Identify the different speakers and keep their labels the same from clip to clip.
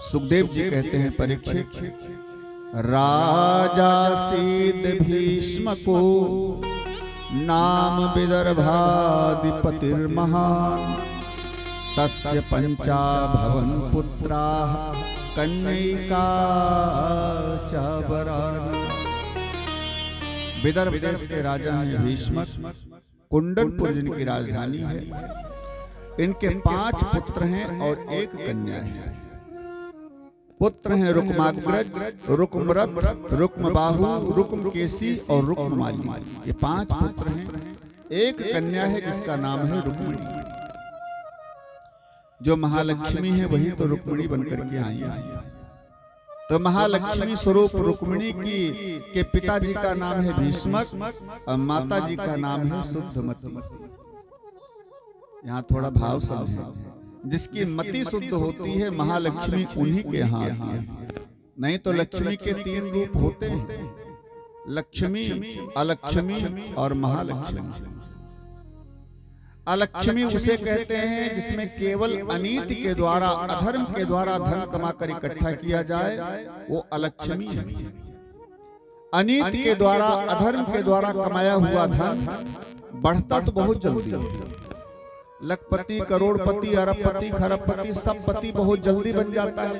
Speaker 1: सुखदेव जी कहते हैं, परीक्षित, राजा सीद भीष्म को नाम विदर्भाधिपतिर्महान् तस्य पंचा भवन पुत्रा कन्यका च वरान्। विदर्भ देश के राजा हैं भीष्मक, कुंडनपुर जिनकी राजधानी है। इनके 5 पुत्र हैं और 1 कन्या है। पुत्र हैं रुक्माग्रज, रुक्मरथ, रुक्मबाहु, रुक्मकेशी और रुक्ममाली। ये 5 पुत्र हैं। 1 कन्या है जिसका नाम है रुक्मिणी। जो महालक्ष्मी है वही तो रुक्मिणी बनकर के आई है। तो महालक्ष्मी स्वरूप रुक्मिणी के पिताजी का नाम है भीष्मक और माता जी का नाम है शुद्धमती। यहाँ थोड़ा भाव समझें। जिसकी मति शुद्ध होती है महालक्ष्मी उन्हीं के यहाँ आती है। नहीं तो लक्ष्मी के 3 रूप होते हैं, लक्ष्मी, अलक्ष्मी और महालक्ष्मी। अलक्ष्मी उसे कहते हैं जिसमें केवल अनीति के द्वारा, अधर्म के द्वारा धन कमाकर इकट्ठा किया जाए, वो अलक्ष्मी है। अनीति के द्वारा, अधर्म के द्वारा कमाया हुआ धन बढ़ता तो बहुत जल्दी है। लखपति, करोड़पति, अरबपति, खरबपति, सब पति बहुत जल्दी बन जाता है।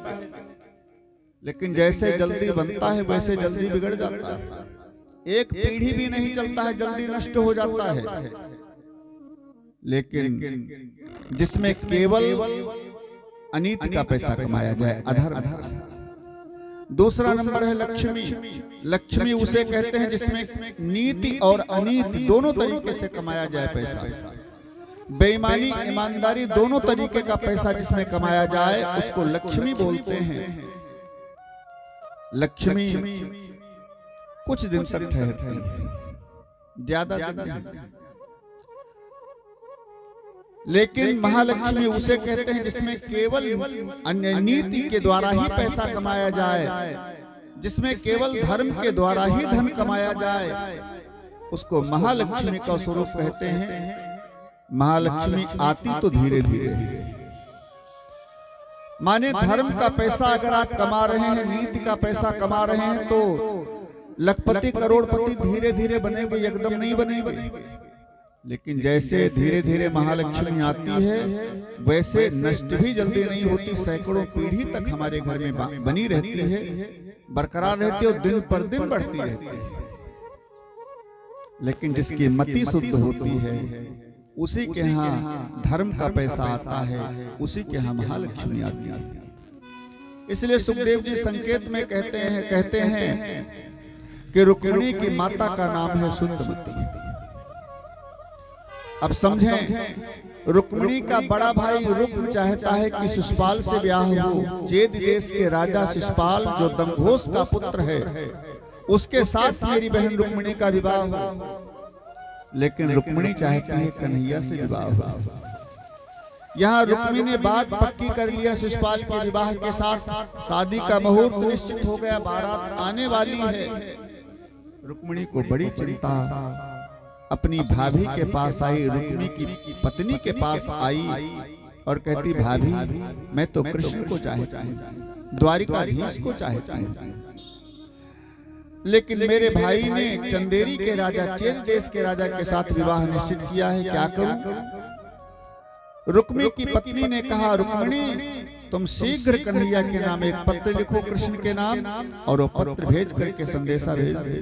Speaker 1: लेकिन जैसे जल्दी बनता है वैसे जल्दी बिगड़ जाता है। 1 पीढ़ी भी नहीं चलता है, जल्दी नष्ट हो जाता है। लेकिन जिसमें केवल अनीति का पैसा कमाया जाए, अधर्म का। दूसरा नंबर है लक्ष्मी। लक्ष्मी उसे कहते हैं जिसमें नीति और अनीति दोनों तरीके से कमाया जाए पैसा। बेईमानी, ईमानदारी दोनों तरीके का पैसा जिसमें कमाया जाए उसको लक्ष्मी बोलते हैं। लक्ष्मी कुछ दिन तक ठहरती है, ज्यादा दिन नहीं। लेकिन महालक्ष्मी उसे कहते हैं जिसमें केवल अन्य नीति के द्वारा ही पैसा कमाया जाए, जिसमें केवल धर्म के द्वारा ही धन कमाया जाए, उसको महालक्ष्मी का स्वरूप कहते हैं। महालक्ष्मी आती तो धीरे धीरे है। माने धर्म का पैसा अगर आप कमा रहे हैं, नीति का पैसा कमा रहे हैं, तो लखपति, करोड़पति धीरे धीरे बनेंगे, एकदम नहीं बनेंगे। लेकिन जैसे धीरे धीरे महालक्ष्मी आती है वैसे नष्ट भी जल्दी नहीं होती। सैकड़ों पीढ़ी तक हमारे घर में बनी रहती है, बरकरार रहती है और दिन पर दिन बढ़ती रहती है। लेकिन जिसकी मति शुद्ध होती है उसी के यहाँ धर्म का पैसा आता है, उसी के यहाँ महालक्ष्मी आती है। इसलिए सुखदेव जी संकेत में कहते हैं कि रुक्मिणी की माता का नाम है शुद्धमती। अब समझें, रुक्मिणी का बड़ा भाई रुक्म चाहता है कि शिशुपाल से ब्याह हो। चेद देश के राजा शिशुपाल जो दमघोष का पुत्र है उसके साथ मेरी बहन रुक्मिणी का विवाह हो। लेकिन रुक्मिणी चाहती है कन्हैया से विवाह हो। यहाँ रुक्मिणी ने बात पक्की कर लिया शिशुपाल के विवाह के साथ। शादी का मुहूर्त निश्चित हो गया, बारात आने वाली है। रुक्मिणी को बड़ी चिंता, अपनी भाभी के पास आई, रुक्मिणी की पत्नी के पास आई और कहती, भाभी मैं तो कृष्ण को चाहती हूँ, द्वारिकाधीश को चाहती हूँ, लेकिन मेरे भाई ने चंदेरी के राजा, चेद देश के राजा के साथ विवाह निश्चित किया है, क्या करूं? रुक्मिणी की पत्नी ने कहा, रुक्मिणी तुम शीघ्र कन्हैया के नाम एक पत्र लिखो कृष्ण के नाम, और वो पत्र भेज करके संदेशा भेज दे,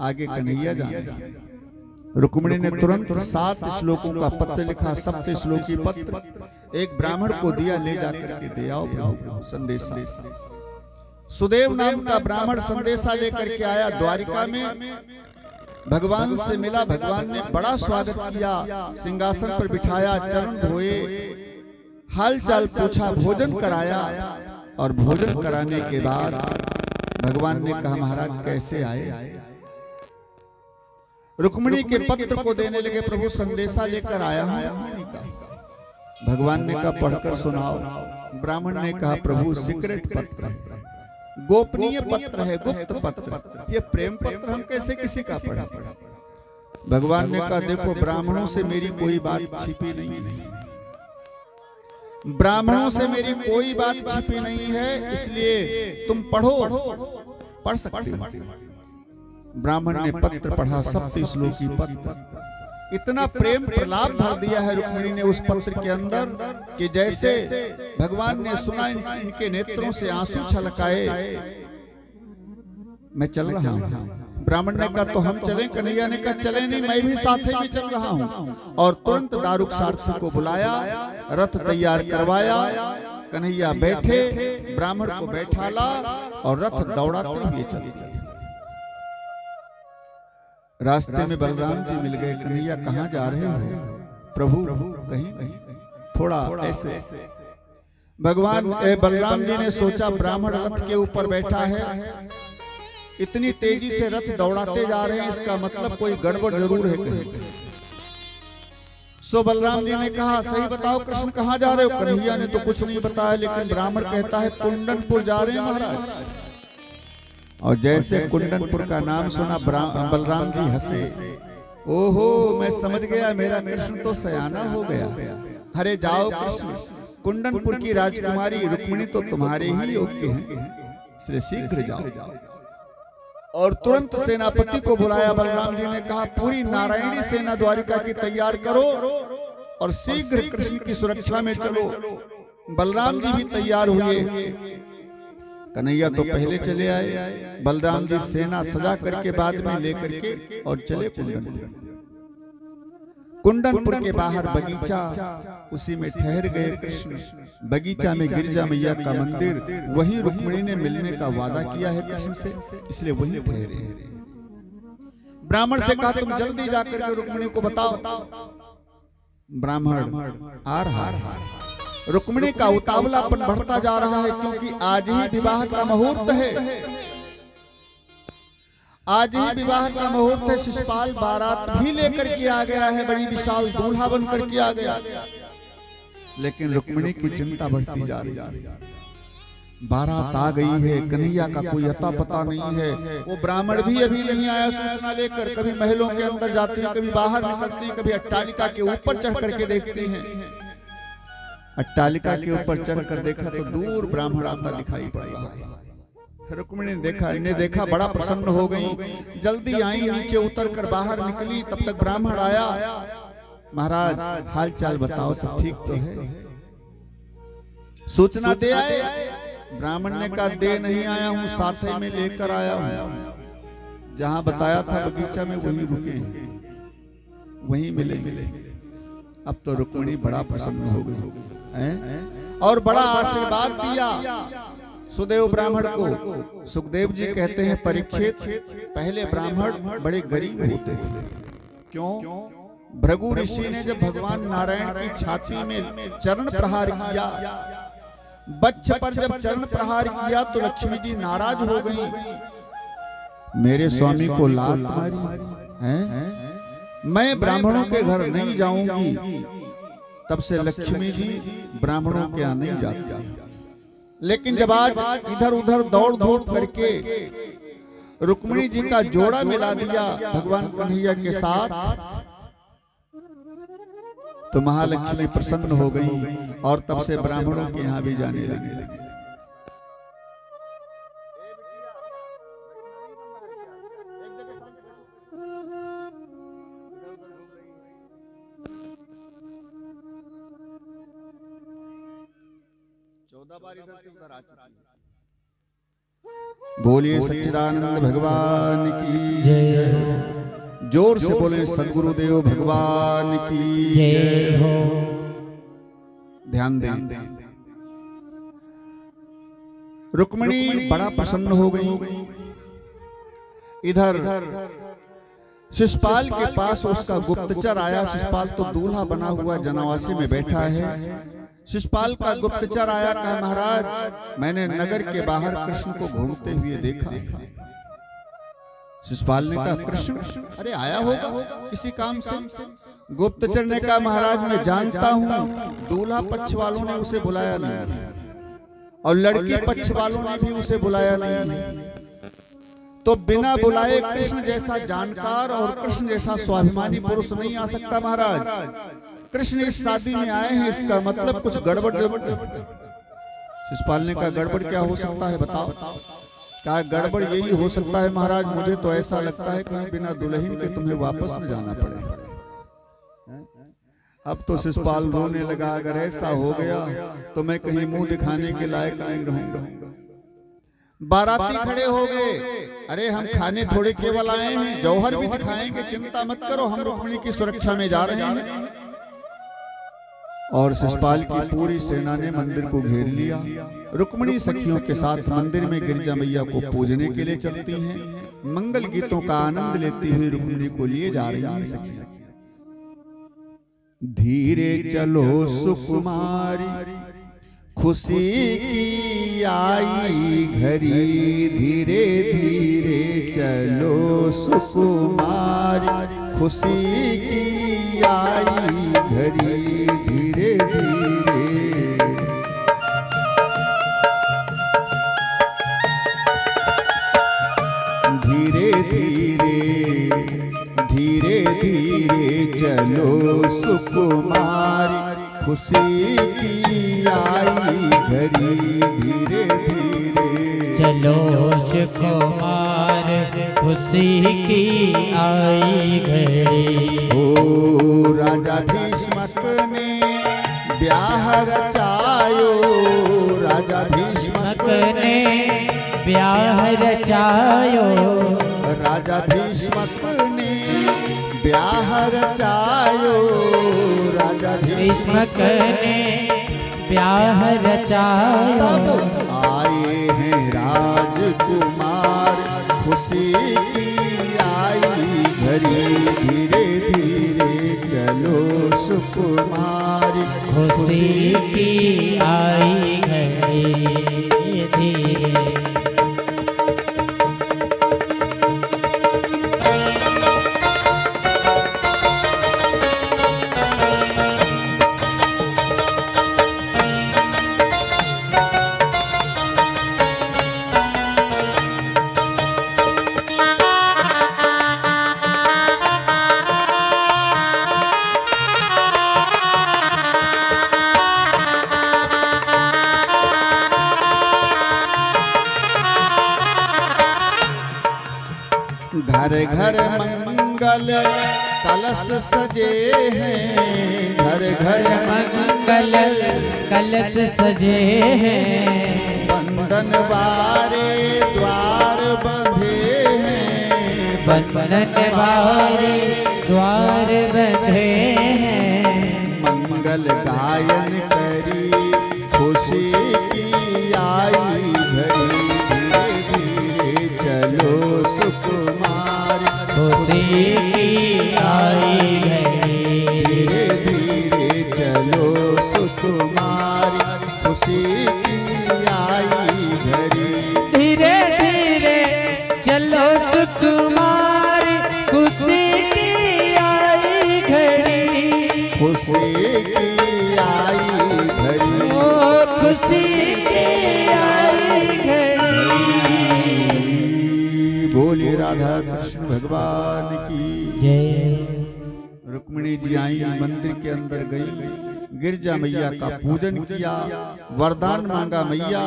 Speaker 1: आगे कन्हैया जाने। रुक्मिणी ने तुरंत 7 श्लोकों का पत्र लिखा, 7 श्लोकी पत्र एक ब्राह्मण को दिया, ले जाकर के दे आओ प्रभु संदेशा। सुदेव नाम का ब्राह्मण संदेशा लेकर के आया, द्वारिका में भगवान से मिला। भगवान ने बड़ा स्वागत किया, सिंहासन पर बिठाया, चरण धोए, हालचाल पूछा, भोजन कराया। और भोजन कराने के बाद भगवान ने कहा, महाराज कैसे आए? रुक्मिणी के पत्र को देने लगे, प्रभु संदेशा लेकर आया हूं रुक्मिणी का। भगवान ने कहा, पढ़कर सुनाओ। ब्राह्मण ने कहा, प्रभु सीक्रेट पत्र है, गोपनीय पत्र है, गुप्त पत्र, ये प्रेम पत्र हम कैसे किसी का पढ़ा? भगवान ने कहा, देखो ब्राह्मणों से मेरी कोई बात छिपी नहीं है, ब्राह्मणों से मेरी कोई बात छिपी नहीं है, इसलिए तुम पढ़ो, पढ़ सकते हो। ब्राह्मण ने पत्र पढ़ा, सप्तश्लोकी पत्र। इतना प्रेम प्रलाप भर दिया है रुक्मिणी ने उस पत्र के अंदर कि जैसे भगवान ने सुना इनके नेत्रों से आंसू छलकाए। मैं चल रहा हूं। ब्राह्मण ने कहा तो हम चलें? कन्हैया ने कहा चले नहीं, मैं भी साथे में चल रहा हूं। और तुरंत दारुक सारथी को बुलाया, रथ तैयार करवाया, कन्हैया बैठे, ब्राह्मण को बैठाला और रथ दौड़ाते हुए चल दिए। रास्ते में बलराम जी मिल गए। कन्हैया कहाँ जा रहे हो? प्रभु कहीं नहीं, थोड़ा ऐसे। भगवान बलराम जी ने सोचा ब्राह्मण रथ के ऊपर बैठा है, इतनी तेजी से रथ दौड़ाते जा रहे हैं, इसका मतलब कोई गड़बड़ जरूर है कहीं। सो बलराम जी ने कहा सही बताओ कृष्ण कहाँ जा रहे हो? कन्हैया ने तो कुछ नहीं बताया, लेकिन ब्राह्मण कहता है कुंडनपुर जा रहे हैं महाराज। और जैसे कुंडनपुर का नाम सुना बलराम जी हंसे। ओहो, मैं समझ गया, मेरा कृष्ण तो सयाना हो गया। अरे जाओ कृष्ण, कुंडनपुर की राजकुमारी रुक्मिणी तो तुम्हारे ही योग्य हैं, इसलिए शीघ्र जाओ। और तुरंत सेनापति को बुलाया। बलराम जी ने कहा पूरी नारायणी सेना द्वारिका की तैयार करो और शीघ्र कृष्ण की सुरक्षा में चलो। बलराम जी भी तैयार हुए। कन्हैया तो पहले चले आए। बलराम जी सेना सजा करके बाद में लेकर के और चले कुंडनपुर। कुंडनपुर के बाहर बगीचा, उसी में ठहर गए कृष्ण। बगीचा में गिरिजा मैया का मंदिर, वही रुक्मिणी ने मिलने का वादा किया है कृष्ण से, इसलिए वही ठहरे। ब्राह्मण से कहा तुम जल्दी जाकर के रुक्मिणी को बताओ। ब्राह्मण आ रहा है। रुक्मिणी का उतावलापन बढ़ता जा रहा है, क्योंकि आज ही विवाह का मुहूर्त है। आज ही विवाह का मुहूर्त है। शिशुपाल बारात भी लेकर के आ गया है, बड़ी विशाल दूल्हा बनकर के आ गया। लेकिन रुक्मिणी की चिंता बढ़ती जा रही है। बारात आ गई है, कन्हैया का कोई अता पता नहीं है। वो ब्राह्मण भी अभी नहीं आया सूचना लेकर। कभी महलों के अंदर जाती है, कभी बाहर निकलती है, कभी अट्टालिका के ऊपर चढ़ करके देखती हैं। अट्टालिका के ऊपर चढ़कर देखा तो दूर ब्राह्मण आता दिखाई पड़ रहा है। रुक्मिणी ने देखा, इन्हें देखा, बड़ा प्रसन्न हो गई। जल्दी आई, नीचे उतर कर बाहर निकली। तब तक ब्राह्मण आया। महाराज हाल चाल बताओ, सब ठीक तो है? सूचना दे आए? ब्राह्मण ने कहा दे नहीं आया हूं, साथे में लेकर आया हूं। जहां बताया था बगीचा में वहीं रुके, वहीं मिले। अब तो रुक्मिणी बड़ा प्रसन्न हो गई और बड़ा आशीर्वाद दिया सुदेव ब्राह्मण को। सुखदेव जी कहते हैं परीक्षित, पहले ब्राह्मण बड़े गरीब होते थे। क्यों? भृगु ऋषि ने जब भगवान नारायण की छाती में चरण प्रहार किया, बच्च पर जब चरण प्रहार किया तो लक्ष्मी जी नाराज हो गई। मेरे स्वामी को लात मारी है, मैं ब्राह्मणों के घर नहीं जाऊंगी। तब से लक्ष्मी जी ब्राह्मणों के यहाँ नहीं जाती। लेकिन जब आज इधर उधर दौड़ धूप करके रुक्मिणी जी का जोड़ा मिला दिया भगवान कन्हैया के साथ, तो महालक्ष्मी प्रसन्न हो गई और तब से ब्राह्मणों के यहाँ भी जाने लगी। बोलिए सच्चिदानंद भगवान की जय। जोर से बोले सद्गुरुदेव भगवान की जय हो। ध्यान दें, रुक्मिणी बड़ा प्रसन्न हो गई। इधर शिशुपाल के पास उसका गुप्तचर आया। शिशुपाल तो दूल्हा बना हुआ जनवासी में बैठा है। शिशुपाल का गुप्तचर आया, कहा महाराज मैंने नगर के बाहर कृष्ण को घूमते हुए देखा। शिशुपाल ने कहा कृष्ण? अरे आया होगा किसी काम से। गुप्तचर ने कहा महाराज मैं जानता हूं, दूल्हा पक्ष वालों ने उसे बुलाया नहीं और लड़की पक्ष वालों ने भी उसे बुलाया नहीं, तो बिना बुलाए कृष्ण जैसा जानकार और कृष्ण जैसा स्वाभिमानी पुरुष नहीं आ सकता महाराज। कृष्ण इस शादी में आए हैं, इसका मतलब कुछ गड़बड़ जरूर है। शिशुपाल ने कहा गड़बड़ क्या हो सकता है बताओ। क्या गड़बड़ यही हो सकता है महाराज, मुझे तो ऐसा लगता है कहीं बिना दुल्हन के तुम्हें वापस न जाना पड़े। अब तो शिशुपाल रोने लगा, अगर ऐसा हो गया तो मैं कहीं मुंह दिखाने के लायक नहीं रहूंगा। बाराती खड़े हो गए, अरे हम खाने थोड़े केवल आए हैं, जौहर भी दिखाएंगे, चिंता मत करो, हम रुक्मिणी की सुरक्षा में जा रहे हैं। और शिशुपाल की पूरी सेना ने मंदिर को घेर लिया। रुक्मिणी सखियों के साथ मंदिर में गिरजा मैया को पूजने के लिए चलती हैं। मंगल गीतों का आनंद लेती हुई रुक्मिणी को लिए जा रही हैं सखियां। धीरे चलो सुकुमारी खुशी की आई घड़ी, धीरे धीरे चलो सुकुमारी खुशी की आई घड़ी, धीरे धीरे। धीरे धीरे धीरे धीरे चलो सुकुमारी खुशी की आई घड़ी, धीरे धीरे
Speaker 2: चलो सुकुमार खुशी की आई घड़ी।
Speaker 1: ओ राजा भीष्मक ने ब्याह रचायो, राजा भीष्मक
Speaker 2: ने ब्याह रचायो,
Speaker 1: राजा भीष्मक ने ब्याह रचायो, राजा
Speaker 2: भीष्मक ने ब्याह रचायो।
Speaker 1: तब आए हैं राजकुमार खुशी की आई घड़ी, धीरे धीरे चलो सुकुमारी
Speaker 2: खुशी की आई घड़ी, धीरे।
Speaker 1: घर घर मंगल कलश सजे हैं, घर घर
Speaker 2: मंगल कलश सजे हैं,
Speaker 1: बंधन वारे द्वार बंधे हैं,
Speaker 2: बंधन वारे द्वार बंधे हैं।
Speaker 1: मंगल गायन करी खुशी की आई घड़ी, धीरे धीरे चलो सुकुमार
Speaker 2: खुशी की आई घड़ी,
Speaker 1: धीरे धीरे चलो सुकुमार खुशी की आई घड़ी,
Speaker 2: धीरे धीरे चलो सुकुमार खुशी की आई घड़ी,
Speaker 1: खुशी की आई घड़ी,
Speaker 2: ओ खुशी की आई घड़ी।
Speaker 1: बोलिए राधा कृष्ण भगवान की
Speaker 2: जय।
Speaker 1: रुक्मिणी जी आई, मंदिर के अंदर गई, गिरजा मैया का पूजन किया, वरदान मांगा। मैया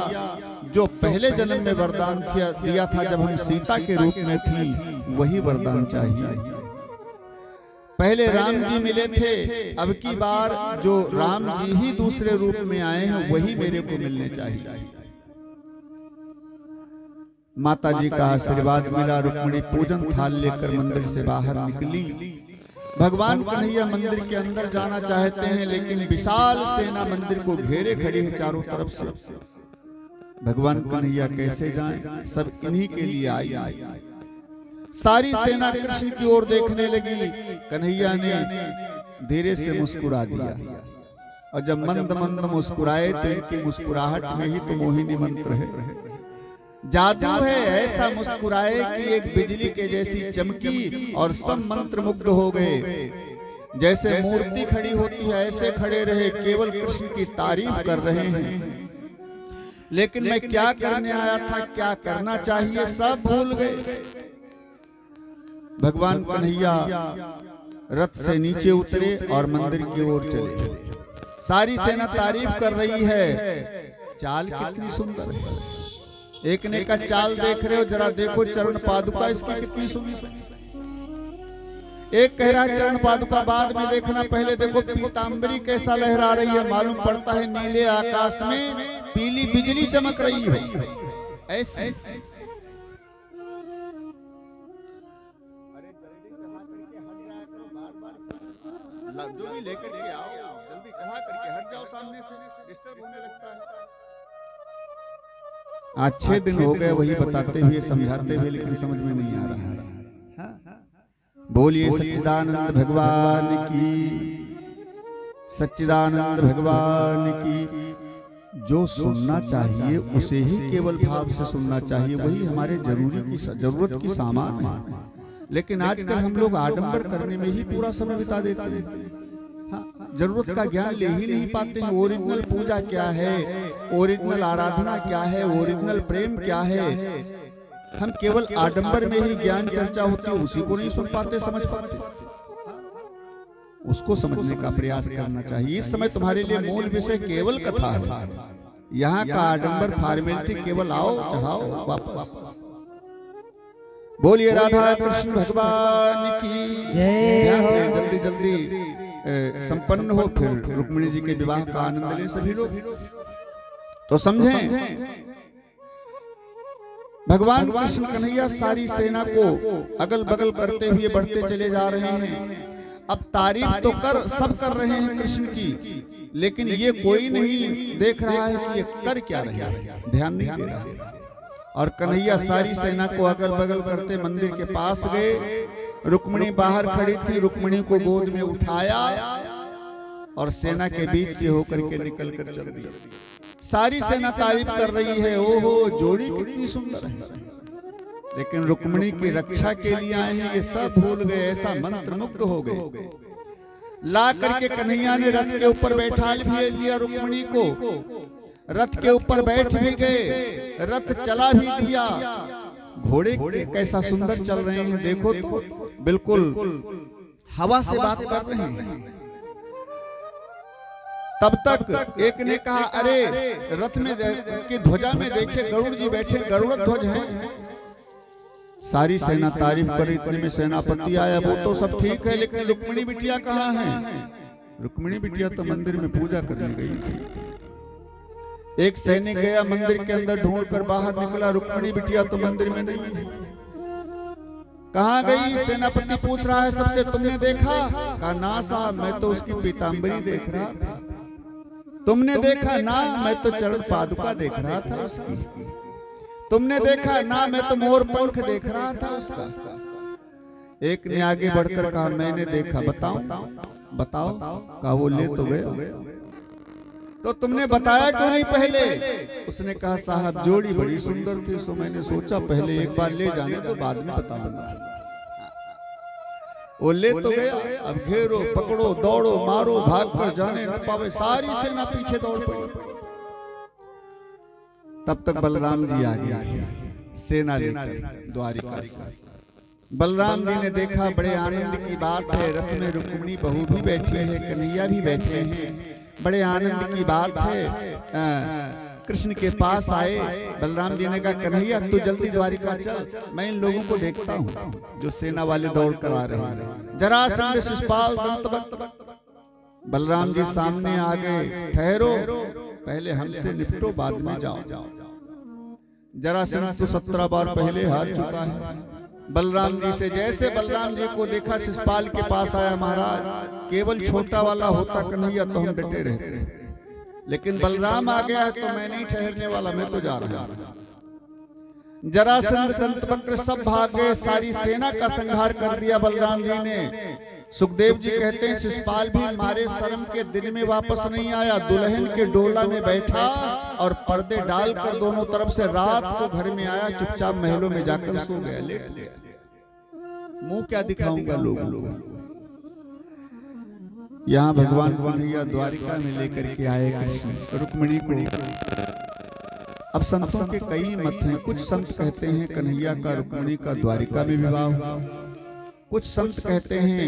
Speaker 1: जो पहले जन्म में वरदान दिया था जब हम सीता के रूप में थी, वही वरदान चाहिए। पहले राम जी मिले थे, अब की बार जो राम जी ही दूसरे रूप में आए हैं वही मेरे को मिलने चाहिए। माता जी का आशीर्वाद मिला। रुक्मिणी पूजन थाल लेकर मंदिर से बाहर निकली। भगवान कन्हैया मंदिर के अंदर जाना चाहते हैं, लेकिन विशाल सेना मंदिर को घेरे खड़ी है चारों तरफ से। भगवान कन्हैया कैसे जाएं? सब इन्हीं के लिए आई। सारी सेना कृष्ण की ओर देखने लगी। कन्हैया ने धीरे से मुस्कुरा दिया, और जब मंद मंद मुस्कुराए तो इनकी मुस्कुराहट में ही तो मोहिनी मंत्र है, जादू है। ऐसा मुस्कुराए कि एक बिजली के जैसी चमकी और सब मंत्र मुग्ध हो गए। जैसे मूर्ति खड़ी होती है ऐसे खड़े रहे, केवल कृष्ण की तारीफ कर रहे हैं। लेकिन मैं क्या करने आया था, क्या करना चाहिए, सब भूल गए। भगवान कन्हैया रथ से नीचे उतरे और मंदिर की ओर चले। सारी सेना तारीफ कर रही है, चाल कितनी सुंदर है। एक ने का चाल देख रहे हो, जरा देखो चरण पादुका इसकी कितनी सुंदर है। एक कह रहा है चरण पादुका बाद में देखना, पहले देखो पीतांबरी कैसा लहरा रही है, मालूम पड़ता है नीले आकाश में पीली बिजली चमक रही हो ऐसी। जो भी लेकर के आओ, जल्दी चढ़ा करके हट जाओ, सामने से डिस्टर्ब होने लगता है। आज 6 दिन हो गए वही बताते हुए समझाते हुए, लेकिन समझ में नहीं आ रहा है। बोलिए सच्चिदानंद भगवान की, सच्चिदानंद भगवान की। जो सुनना चाहिए उसे ही केवल भाव से सुनना चाहिए, वही हमारे जरूरत की सामान है। लेकिन आजकल हम लोग आडंबर करने में ही पूरा समय बिता देते हैं। हाँ, जरूरत का ज्ञान ले ही नहीं पाते हैं। ओरिजिनल पूजा क्या है, ओरिजिनल आराधना क्या है, ओरिजिनल प्रेम क्या है, हम केवल आडंबर में ही ज्ञान चर्चा होती है उसी को नहीं सुन पाते, समझ पाते। उसको समझने का प्रयास करना चाहिए। इस समय तुम्हारे लिए मूल विषय केवल कथा है। यहाँ का आडंबर फॉर्मेलिटी केवल आओ चढ़ाओ वापस। बोलिए राधा कृष्ण भगवान की जय। जल्दी जल्दी संपन्न हो, फिर रुक्मिणी जी के विवाह का आनंद लें सभी लोग। तो समझें, भगवान कृष्ण कन्हैया सारी सेना को अगल बगल करते हुए बढ़ते चले जा रहे हैं। अब तारीफ तो सब कर रहे हैं कृष्ण की, लेकिन ये कोई नहीं देख रहा है कि ये कर क्या रहे हैं, ध्यान नहीं दे रहा है। और कन्हैया सारी सेना को अगल बगल करते मंदिर के पास गए। रुक्मिणी बाहर खड़ी थी, रुक्मिणी को गोद में उठाया और सेना के बीच से होकर के निकल कर चल दिया। सारी सेना तारीफ कर रही है, ओहो जोड़ी कितनी सुंदर है। लेकिन रुक्मिणी की रक्षा के लिए आए हैं, ये सब भूल गए, ऐसा मंत्र मुग्ध हो गए। ला करके कन्हैया ने रथ के ऊपर बैठा भी लिया रुक्मिणी को, रथ के ऊपर बैठ भी गए, रथ चला भी दिया। घोड़े कैसा सुंदर चल रहे हैं, देखो तो बिल्कुल हवा से बात कर रहे हैं। तब तक एक ने कहा, अरे रथ में की ध्वजा में देखिए गरुड़ जी बैठे, गरुड़ ध्वज है। सारी सेना तारीफ कर, इतने में सेनापति आया। वो तो सब ठीक है, लेकिन रुक्मिणी बिटिया कहाँ है? रुक्मिणी बिटिया तो मंदिर में पूजा करने गई थी। एक सैनिक गया मंदिर के अंदर, ढूंढकर बाहर निकला, रुक्मिणी बिटिया तो मंदिर में नहीं है। कहाँ गई? सेनापति पूछ रहा है सबसे, तुमने देखा? कहा ना साहब, मैं तो उसकी पीतांबरी देख रहा था। तुमने देखा? ना, मैं तो चरण पादुका देख रहा था उसकी। तुमने देखा? ना, मैं तो मोर पंख देख रहा था उसका। एक ने आगे बढ़कर कहा, मैंने देखा। बताओ बताओ? कहा वो ले तो गए। तो तुमने बताया क्यों नहीं पहले? उसने कहा साहब जोड़ी बड़ी सुंदर थी, सो मैंने सोचा पहले एक बार ले जाने तो बाद में बताऊंगा। वो ले तो गया, अब घेरो पकड़ो दौड़ो मारो, भागकर जाने न पावे, सारी सेना पीछे दौड़ पड़ी। तब तक बलराम जी आ गया सेना लेकर द्वारिका से। बलराम जी ने देखा, बड़े आनंद की बात है, रथ में रुक्मिणी बहू भी बैठी है, कन्हैया भी बैठे हैं, बड़े आनंद की बात है। कृष्ण के पास आए। बलराम जी ने कहा, कन्हैया तू जल्दी द्वारिका चल, मैं इन लोगों को देखता हूँ जो सेना वाले दौड़ कर आ रहे हैं। जरासंध शिशुपाल दंतवक्त्र। बलराम जी सामने आ गए, ठहरो, पहले हमसे निपटो, बाद में जाओ। जरासंध तो 17 बार पहले हार चुका है बलराम जी से। जैसे बलराम जी को देखा, शिशुपाल के पास आया, महाराज केवल छोटा वाला होता कन्हैया तो हम डटे रहते, लेकिन बलराम आ गया है तो मैं नहीं ठहरने वाला, मैं तो जा रहा हूं। जरासंध दंतवक्त्र सब भाग गए, सारी सेना का संहार कर दिया बलराम जी ने। सुखदेव जी कहते हैं शिशुपाल भी मारे शर्म के दिन में वापस नहीं आया, दुल्हन के डोला में बैठा और पर्दे डालकर दोनों तरफ से रात को घर में आया, चुपचाप महलों में जाकर सो गया, लेट गया। मुंह क्या दिखाऊंगा लोगों। यहाँ भगवान कन्हैया द्वारिका में लेकर के आए कृष्ण रुक्मिणी को। अब संतों के कई मत हैं। कुछ संत कहते हैं कन्हैया का रुक्मिणी का द्वारिका में विवाह हुआ, कुछ संत कहते हैं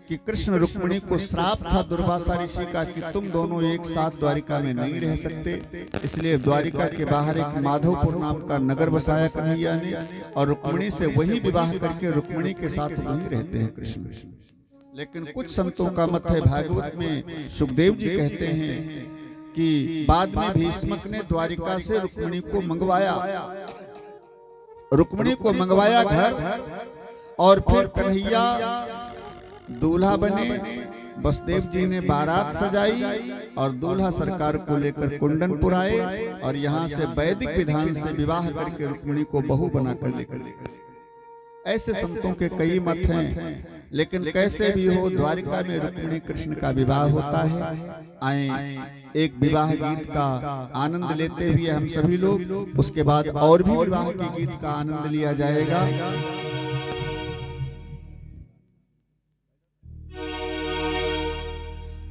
Speaker 1: कि कृष्ण रुक्मिणी को श्राप था दुर्वासा ऋषि का कि तुम दोनों एक साथ द्वारिका में नहीं रह सकते, इसलिए द्वारिका के बाहर एक माधवपुर नाम का नगर बसाया कन्हैया ने और रुक्मिणी से वही विवाह करके रुक्मिणी के साथ वहीं रहते हैं कृष्ण। लेकिन कुछ संतों का मत है, भागवत में सुखदेव जी कहते हैं कि बाद में भीष्मक ने द्वारिका से रुक्मिणी को मंगवाया घर, और फिर कन्हैया दूल्हा बने। वसुदेव जी ने बारात सजाई और दूल्हा सरकार को लेकर कुंडनपुर आए और यहाँ से वैदिक विधान से विवाह करके रुक्मिणी को बहू बनाकर लेकर। ऐसे संतों के कई मत हैं, लेकिन कैसे भी हो द्वारिका में रुक्मिणी कृष्ण का विवाह होता है। आए एक विवाह गीत का आनंद लेते हुए हम सभी लोग, उसके बाद और भी विवाह के गीत का आनंद लिया जाएगा।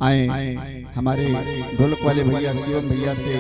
Speaker 1: आए हमारे ढोलक वाले भैया शिवम भैया से